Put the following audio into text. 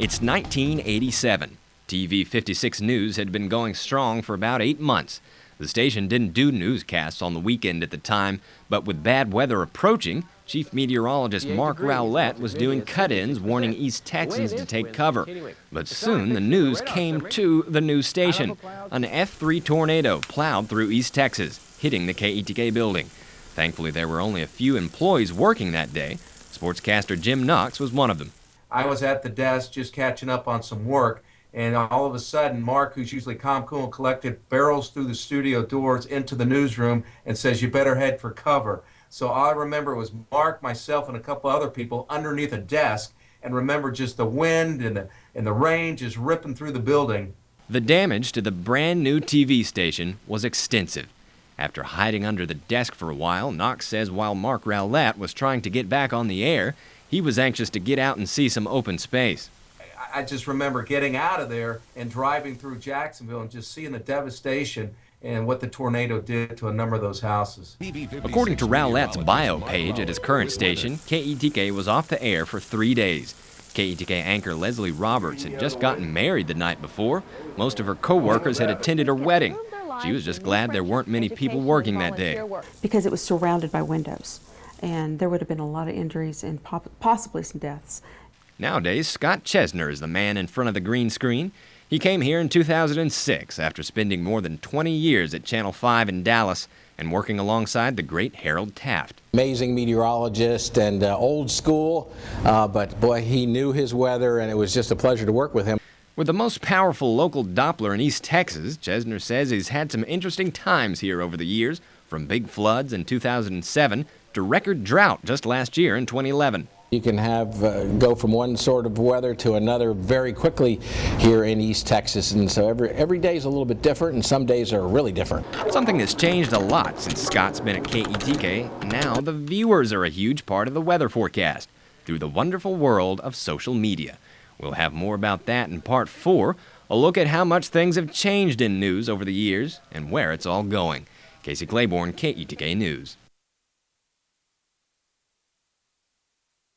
It's 1987. TV 56 News had been going strong for about 8 months. The station didn't do newscasts on the weekend at the time, but with bad weather approaching, Chief Meteorologist Mark Rowlett was doing cut-ins warning East Texans to take cover. But soon the news came to the news station. An F3 tornado plowed through East Texas, hitting the KETK building. Thankfully, there were only a few employees working that day. Sportscaster Jim Knox was one of them. I was at the desk just catching up on some work, and all of a sudden, Mark, who's usually calm, cool, and collected, barrels through the studio doors into the newsroom and says, "You better head for cover." So all I remember was Mark, myself, and a couple other people underneath a desk, and remember just the wind and the rain just ripping through the building. The damage to the brand new TV station was extensive. After hiding under the desk for a while, Knox says while Mark Rowlett was trying to get back on the air, he was anxious to get out and see some open space. I just remember getting out of there and driving through Jacksonville and just seeing the devastation and what the tornado did to a number of those houses. According to Rowlett's bio page at his current station, KETK was off the air for 3 days. KETK anchor Leslie Roberts had just gotten married the night before. Most of her co-workers had attended her wedding. She was just glad there weren't many people working that day. Because it was surrounded by windows, and there would have been a lot of injuries and possibly some deaths. Nowadays, Scott Chesner is the man in front of the green screen. He came here in 2006 after spending more than 20 years at Channel 5 in Dallas and working alongside the great Harold Taft. Amazing meteorologist and old school, but boy, he knew his weather, and it was just a pleasure to work with him. With the most powerful local Doppler in East Texas, Chesner says he's had some interesting times here over the years, from big floods in 2007 to record drought just last year in 2011. You can go from one sort of weather to another very quickly here in East Texas, and so every day is a little bit different, and some days are really different. Something that's changed a lot since Scott's been at KETK. Now the viewers are a huge part of the weather forecast through the wonderful world of social media. We'll have more about that in Part 4, a look at how much things have changed in news over the years and where it's all going. Casey Claiborne, KETK News.